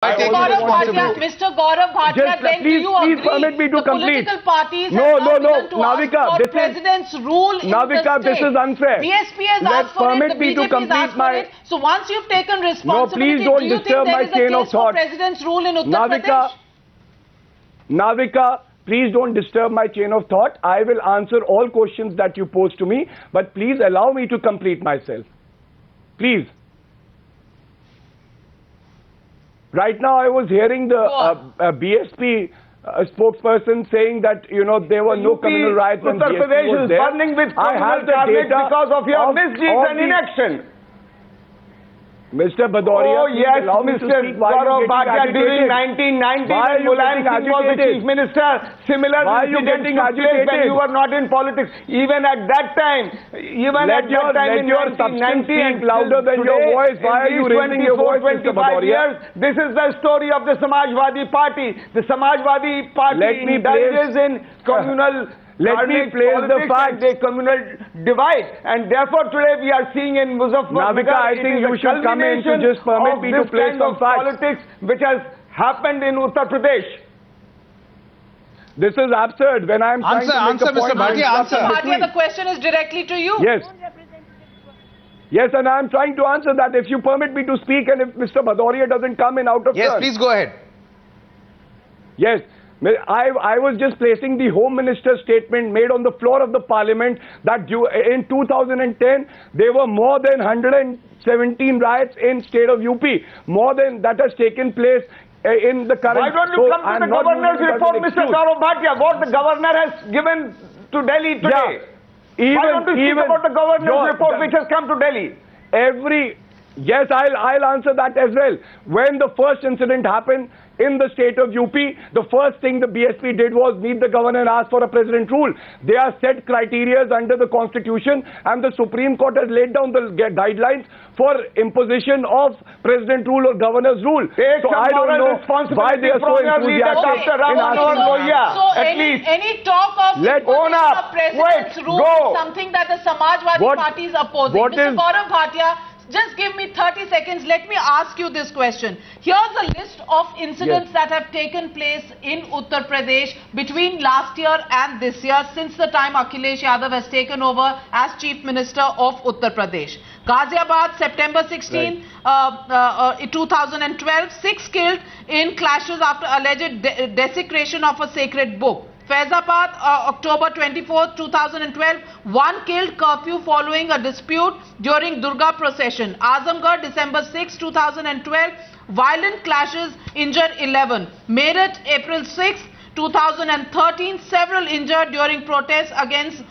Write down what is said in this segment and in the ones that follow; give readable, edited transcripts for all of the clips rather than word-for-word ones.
Mr. Gaurav Bhatia, then do you agree permit me to the complete. political parties No, have no, begun to Navika, ask for this is- president's rule in the Navika, state? this is unfair. BSP has Let asked for it, permit the me to BJP has complete asked for my- it. So once you've taken responsibility, don't do you disturb think my there is a chain of case for thought. president's rule in Uttar Navika, Pradesh? Navika, please don't disturb my chain of thought. I will answer all questions that you pose to me, but please allow me to complete myself. Please. Right now, I was hearing the BSP spokesperson saying that, you know, there were no communal riots when Uttar BSP Pradesh was is there. burning with I have the communal data because of your misdeeds and the- inaction. Mr. Bhadoria, Oh please yes, allow me to Mr. speak. Why are you Gaurav getting Bhatia, during agitated? 1990 Why are when you Mulayam getting Singh was the agitated? chief minister, similar Why are you incidents getting took place when agitated? you were not in politics. Even at that time, Let your substance speak louder than your voice. Why are you raising your voice, Mr. 25 Bhadoria? years, this is the story of the Samajwadi Party. The Samajwadi Party Let me indulges place- in communal Let me carnage place the politics facts. and the communal divide, and therefore today we are seeing in Muzaffarnagar, Navika, I it think is you a should come in to culmination just permit of me to this place kind some of facts. politics which has happened in Uttar Pradesh. This is absurd. When I am trying to make Answer, a point, Mr. Bhatia, you interrupt answer. in Bhatia, between. the question is directly to you. Yes. Yes, and I am trying to answer that. If you permit me to speak, and if Mr. Bhadoria doesn't come in out of Yes, turn. please go ahead. Yes. I was just placing the Home Minister's statement made on the floor of the Parliament that in 2010 there were more than 117 riots in state of UP. More than that has taken place in the current. Why don't you come to I'm the not governor's using it as report, an Mr. excuse. Gaurav Bhatia, what the governor has given to Delhi today? Why don't you speak about the governor's report which has come to Delhi? Yes, I'll answer that as well. When the first incident happened in the state of UP, the first thing the BSP did was meet the governor and ask for a president rule. They are set criteria under the constitution, and the Supreme Court has laid down the guidelines for imposition of president rule or governor's rule. Take So some I don't moral know why they responsibility are so from your leader, enthusiastic Dr. in Ram asking Manohar Lohia. So At least. any talk of Let- Own imposition up. of president's Wait, rule go. is something that the Samajwadi What- Party is opposing. what Mr. is- Gaurav Bhatia, just give me 30 seconds. Let me ask you this question. Here's a list of incidents that have taken place in Uttar Pradesh between last year and this year, since the time Akhilesh Yadav has taken over as Chief Minister of Uttar Pradesh. Ghaziabad, September 16, 2012, 6 killed in clashes after alleged desecration of a sacred book. Faizabad, October 24, 2012, 1 killed, curfew following a dispute during Durga procession. Azamgarh, December 6, 2012, violent clashes, injured 11. Meerut, April 6, 2013, several injured during protests against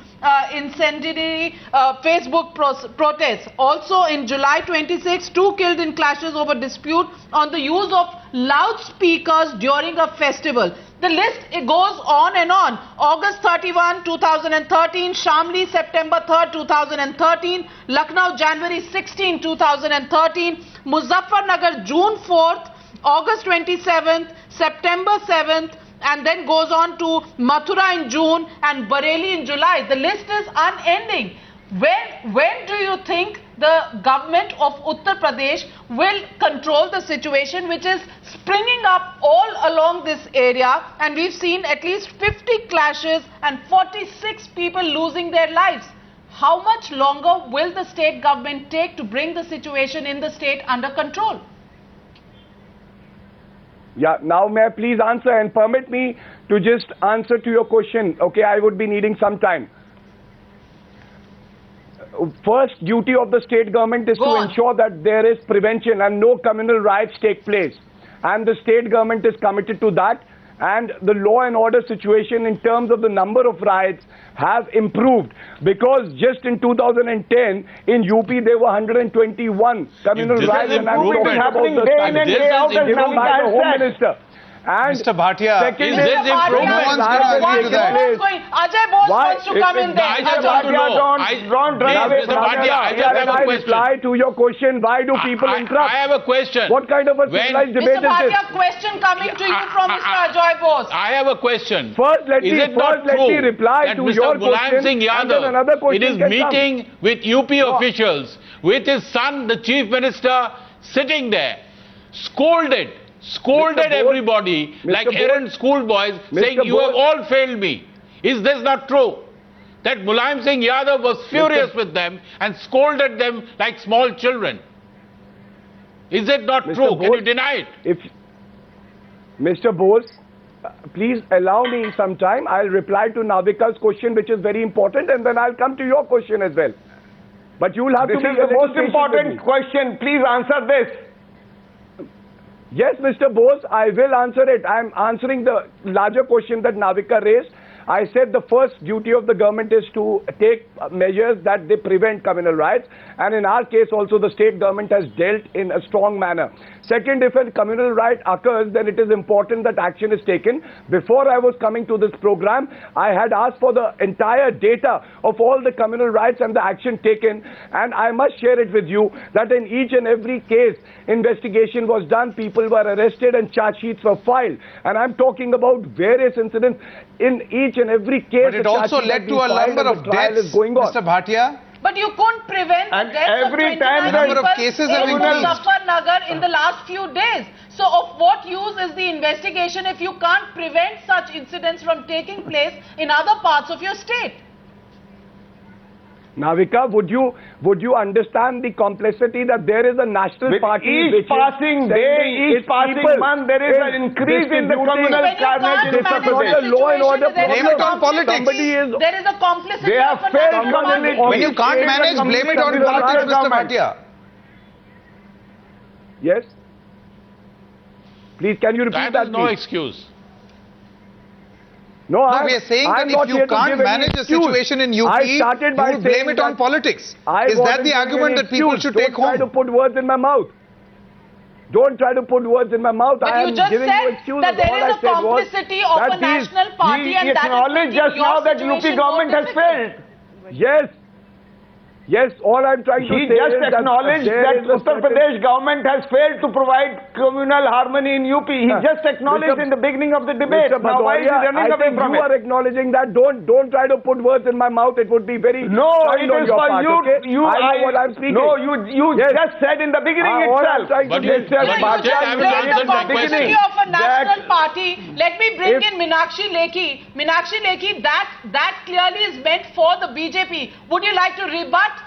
incendiary Facebook protests. Also in July 26, 2 killed in clashes over dispute on the use of loudspeakers during a festival. The list, it goes on and on. August 31, 2013, Shamli, September 3rd, 2013, Lucknow, January 16, 2013, Muzaffarnagar, June 4th, August 27th, September 7th, and then goes on to Mathura in June and Bareilly in July. The list is unending. When do you think the government of Uttar Pradesh will control the situation which is springing up all along this area, and we've seen at least 50 clashes and 46 people losing their lives? How much longer will the state government take to bring the situation in the state under control? Yeah, now may I please answer and permit me to just answer to your question. Okay, I would be needing some time. First duty of the state government is to ensure that there is prevention and no communal riots take place. And the state government is committed to that. And the law and order situation in terms of the number of riots have improved, because just in 2010 in UP there were 121 communal riots, and I'm talking about the day in and day out, as given by the Home Minister. And Mr. Bhatia, second is this improvement? No one's gonna going agree to that. Ajay Bose wants to come in there. I just want to know. Don't run away Mr. Bhatia, I just have a question. reply to your question. Why do people interrupt? I have a question. What kind of a civilized debate Mr. is this? Bhatia, question coming to you from Mr. Ajoy Bose. I have a question. First, let me reply that to Mr. your Mulayam question, Singh and then another Yadav, question it is can meeting with UP officials, with his son, the Chief Minister, sitting there, scolded scolded Mr. Bose, everybody Mr. like Bose, errant schoolboys, Mr. saying, you have Bose. all failed me. Is this not true? That Mulayam Singh Yadav was furious with them and scolded them like small children. Is it not Mr. true? Can you Bose, deny it? If Mr. Bose, please allow me some time. I'll reply to Navika's question, which is very important, and then I'll come to your question as well. But you will have This to be is a the little most patient with important me. question. Please answer this. Yes, Mr. Bose, I will answer it. I'm answering the larger question that Navika raised. I said the first duty of the government is to take measures that they prevent communal riots, and in our case also the state government has dealt in a strong manner. Second, if a communal riot occurs, then it is important that action is taken. Before I was coming to this program, I had asked for the entire data of all the communal riots and the action taken, and I must share it with you that in each and every case, investigation was done, people were arrested and charge sheets were filed. And I'm talking about various incidents in each and every case. But it also led to a number of deaths, Mr. Bhatia. But you couldn't prevent And the deaths every of time 29 the number of people cases in have increased. Muzaffarnagar in the last few days. So of what use is the investigation if you can't prevent such incidents from taking place in other parts of your state? Navika, would you understand the complexity that there is a national With party each which is passing day, sending each its passing people month, there is an increase in the communal When you carnage in can't Uttar manage Pradesh. the law and order situation, there is Blame it a on politics. Somebody is There is a complicity They have of a failed national completely. party. When you can't manage, blame it on politics, Mr. Bhatia. Yes. Please, can you repeat That that? is no please? excuse. No, No, we are saying that if you can't manage the situation in UP, you will blame it on politics. Is that the argument that people should take Don't try to home? put words in my mouth. Don't try to put words in my mouth. But I you am just giving you said excuses. that there All is I a said was complicity of that a national party, He and that is acknowledged making just your now that UP situation government more has difficult. failed. Yes. Yes, all I'm trying to He say just is acknowledged there that is a Uttar certain- Pradesh government has failed to provide communal harmony in UP. He just acknowledged Mr. in the beginning of the debate. Mr. Now why is he Bhadoria, running I away think from you are it? acknowledging that. Don't try to put words in my mouth. It would be very No, kind it on is your for part, you. okay? I know what I'm speaking. No, you Yes. just said in the beginning All I'm itself. trying to But say you- is that but you Bhatia still is haven't There is answered a my complicity question. of a national That- party. Let me bring If- in Meenakshi Lekhi. Meenakshi Lekhi, that clearly is meant for the BJP. Would you like to rebut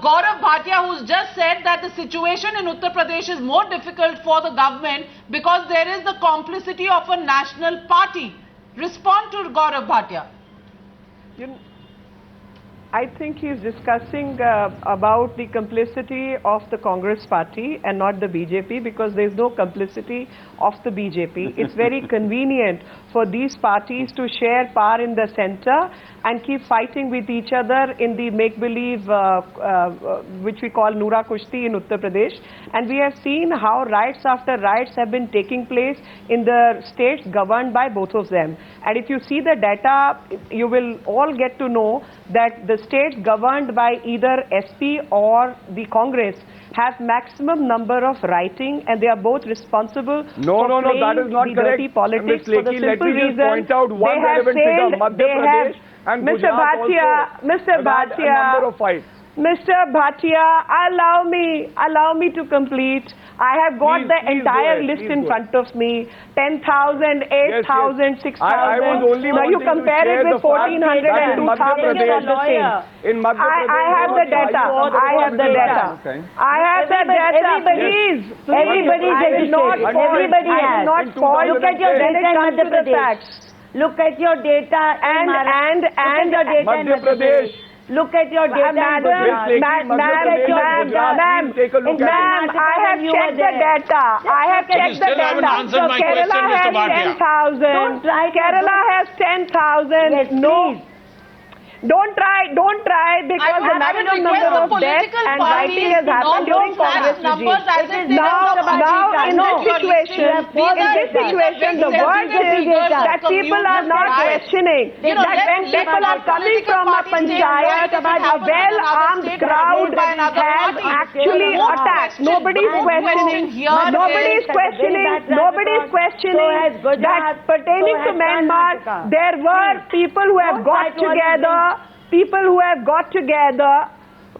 Gaurav Bhatia, who's just said that the situation in Uttar Pradesh is more difficult for the government because there is the complicity of a national party? Respond to Gaurav Bhatia. I think he's discussing about the complicity of the Congress party and not the BJP, because there's no complicity of the BJP. It's very convenient for these parties to share power in the center and keep fighting with each other in the make-believe, which we call Noora Kushti in Uttar Pradesh. And we have seen how riots after riots have been taking place in the states governed by both of them. And if you see the data, you will all get to know that the states governed by either SP or the Congress have maximum number of rioting, and they are both responsible No, for playing that is not the correct. dirty politics Ms. for the Lekhi, let simple me just reason point out one they have relevant figure. failed, Madhya they have, Pradesh and Mr. Gujarat Bhatia, also Mr. have had a number of Bhatia, fights. Mr. Bhatia, allow me to complete. I have got Please, the please entire go ahead, list please in go front of me. 10,000, 8,000, 6,000. I was only Now you wanting to compare share it with the fact 1,400 that and in Madhya 2,000. It's Pradesh- not the same. In Madhya Pradesh, I have the data. I have the data. I have the data. Please. Everybody's I will not registered. fall. Everybody I will has. not fall. Look at your when it data in comes Madhya to the Pradesh. facts. Look at your data And your data in Madhya Pradesh. Look at your data in Madam, Gujarat. ma'am, take a look at ma'am, it. I have checked the data. I have But you checked the still haven't data. answered my Kerala question, Mr. has Bhatia. 10,000. Don't try to- Kerala has 10,000. Yes, No. please. Don't try because I the would maximum request number the of deaths political and parties writing has to not happened during use flash Congress numbers regime. as if they Now, have some now magic in data. this situation, the worst is that people are not questioning that when people are coming from a panchayat, a well-armed crowd has actually attacked. Nobody is questioning. Nobody is questioning that pertaining to Myanmar, there were people who have got together.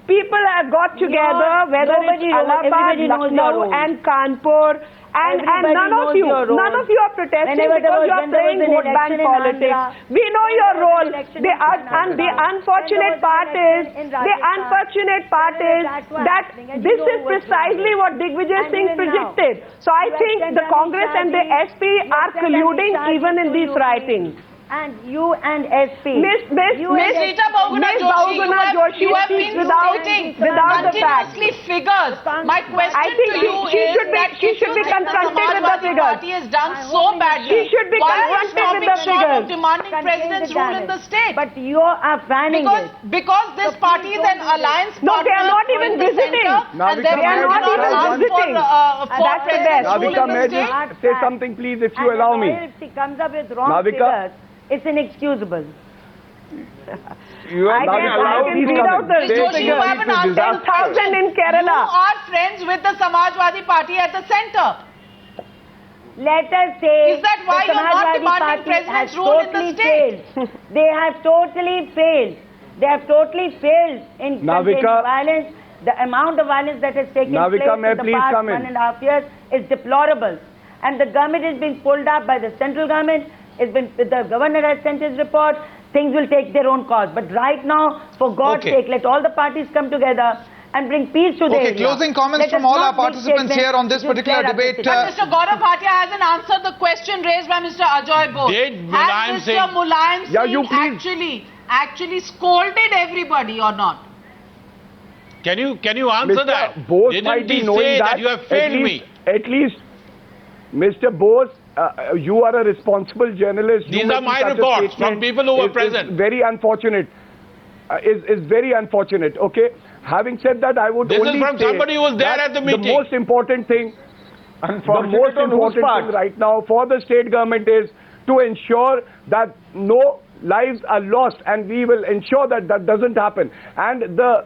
people have got together, whether it's Allahabad, Lucknow and Kanpur, and none of you are protesting because you are playing vote bank politics. We know your role. The unfortunate part is that this is precisely what Digvijay Singh predicted. So I think the Congress and the SP are colluding even in these writings. And you and SP. Miss Rita Bahuguna Joshi, you have been stating continuously figures. My question to you is that she should be confronted with the figures. Party has done so badly. She should be confronted with the figures. Demanding president's rule in the state. But you are fanning it. Because this party is an alliance partner. No, they are not even visiting. And they are not even visiting. For president's rule in the state. Say something, please, if you allow me. If she comes up with wrong figures, it's inexcusable. You are not allowed to read out the Joshi, you haven't answered 10,000 in Kerala. You are friends with the Samajwadi Party at the center. Let us say is that why the you're not Samajwadi demanding Party president's has rule in the totally state? failed. They have totally failed. They have totally failed in containing violence. The amount of violence that has taken place in the past 1.5 years is deplorable. And the government is being pulled up by the central government. The governor has sent his report. Things will take their own course. But right now, for God's sake, let all the parties come together and bring peace to the area. Closing comments from all our participants here on this particular debate. But Mr. Gaurav Bhatia hasn't answered the question raised by Mr. Ajoy Bose. Has Mr. Mulayam Singh actually scolded everybody or not? Can you answer that? Bose Didn't he say that you have failed me? At least, Mr. Bose, you are a responsible journalist. These are my reports from people who were present. Very unfortunate. Is very unfortunate. Okay. Having said that, I would only say from somebody who was there at the meeting. The most important thing right now for the state government is to ensure that no lives are lost, and we will ensure that that doesn't happen. And the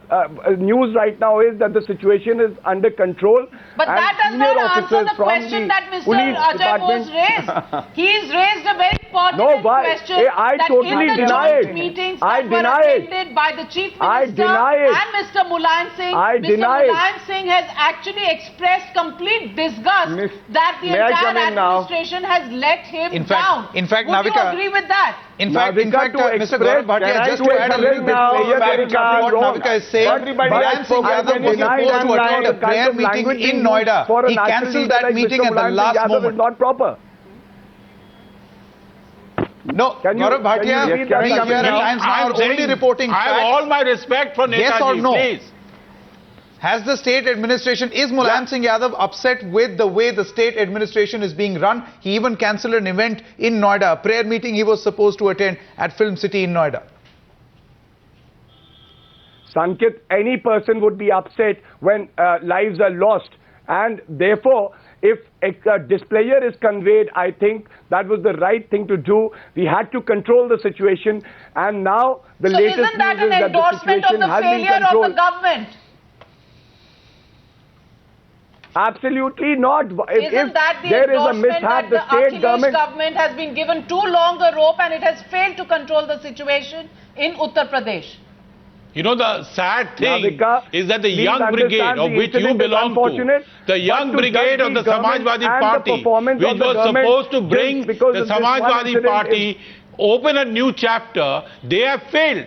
news right now is that the situation is under control. But that does not answer the question that Mr. Ajoy Bose raised. He's raised a very pertinent question I totally deny it. Meetings that were attended by the Chief Minister and Mr. Mulayam Singh. Mr. Mulayam Singh has actually expressed complete disgust that the entire administration has let him down. In fact, would you agree with that? In fact, Mr. Gaurav Bhatia, just to add a little bit more back to what Navika is saying, Mulayam Singh Yadav was supposed to attend a prayer meeting in Noida. He cancelled that meeting at the last moment. Not proper. No, Gaurav Bhatia, we here at Times Now are only reporting facts. I have all my respect for Netaji, yes or no? Please. Has the state administration, is Mulayam Singh Yadav upset with the way the state administration is being run? He even cancelled an event in Noida, a prayer meeting he was supposed to attend at Film City in Noida. Sankit, any person would be upset when lives are lost, and therefore, if a displayer is conveyed, I think that was the right thing to do. We had to control the situation, and now the latest isn't that news an is that the situation endorsement of the has been failure controlled. of the government? Absolutely not. Isn't that the there is a endorsement mishap, that the state government has been given too long a rope and it has failed to control the situation in Uttar Pradesh? You know, the sad thing is that the young brigade of which you belong to, the young brigade of the Samajwadi Party, which was supposed to bring the Samajwadi Party, open a new chapter, they have failed.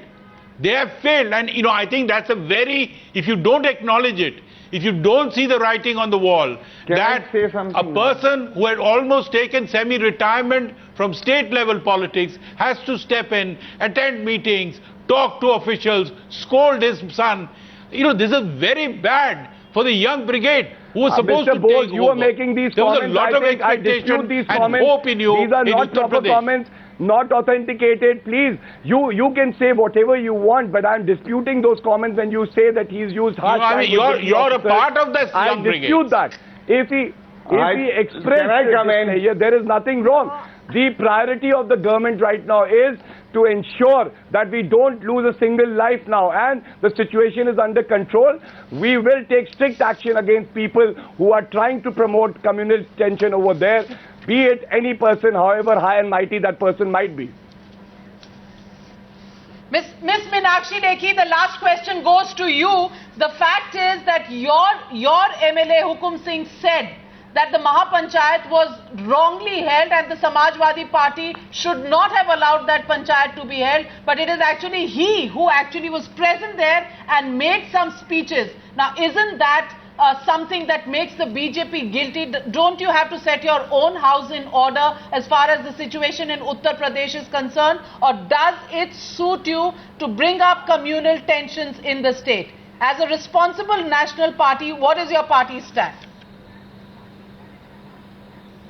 They have failed. And, you know, I think that's a very, if you don't acknowledge it, if you don't see the writing on the wall, that a person who had almost taken semi-retirement from state-level politics has to step in, attend meetings, talk to officials, scold his son. You know, this is very bad for the young brigade who was supposed Mr. to Bose, take you over. are making these there comments. was a lot of expectation and hope in you. These are not proper comments, not authenticated. Please, you can say whatever you want, but I'm disputing those comments when you say that he's used harsh language. You're a part of this young brigade. I dispute that. If he expressed there is nothing wrong. The priority of the government right now is to ensure that we don't lose a single life now, and the situation is under control. We will take strict action against people who are trying to promote communal tension over there, be it any person, however high and mighty that person might be. Miss Meenakshi Lekhi, the last question goes to you. The fact is that your MLA Hukum Singh said that the Mahapanchayat was wrongly held and the Samajwadi Party should not have allowed that Panchayat to be held, but it is actually he who actually was present there and made some speeches. Now, isn't that something that makes the BJP guilty? Don't you have to set your own house in order as far as the situation in Uttar Pradesh is concerned? Or does it suit you to bring up communal tensions in the state? As a responsible national party, what is your party's stand?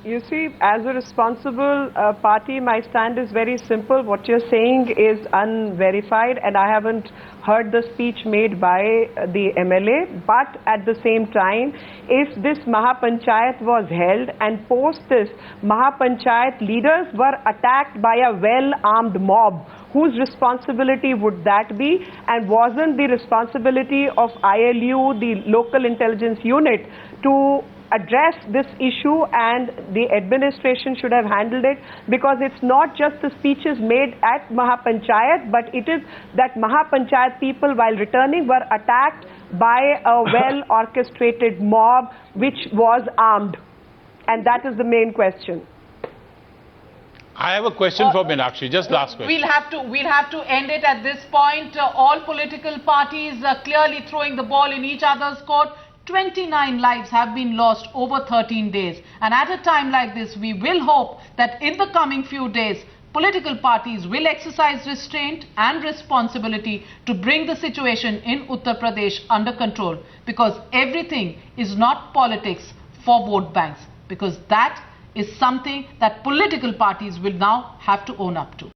You see, as a responsible party, my stand is very simple. What you're saying is unverified, and I haven't heard the speech made by the MLA. But at the same time, if this Mahapanchayat was held and post this, Mahapanchayat leaders were attacked by a well-armed mob, whose responsibility would that be? And wasn't the responsibility of ILU, the local intelligence unit, to address this issue, and the administration should have handled it? Because it's not just the speeches made at Mahapanchayat, but it is that Mahapanchayat people, while returning, were attacked by a well-orchestrated mob which was armed. And that is the main question. I have a question for Meenakshi, just last question. We'll have to end it at this point. All political parties are clearly throwing the ball in each other's court. 29 lives have been lost over 13 days. And at a time like this, we will hope that in the coming few days, political parties will exercise restraint and responsibility to bring the situation in Uttar Pradesh under control. Because everything is not politics for vote banks. Because that is something that political parties will now have to own up to.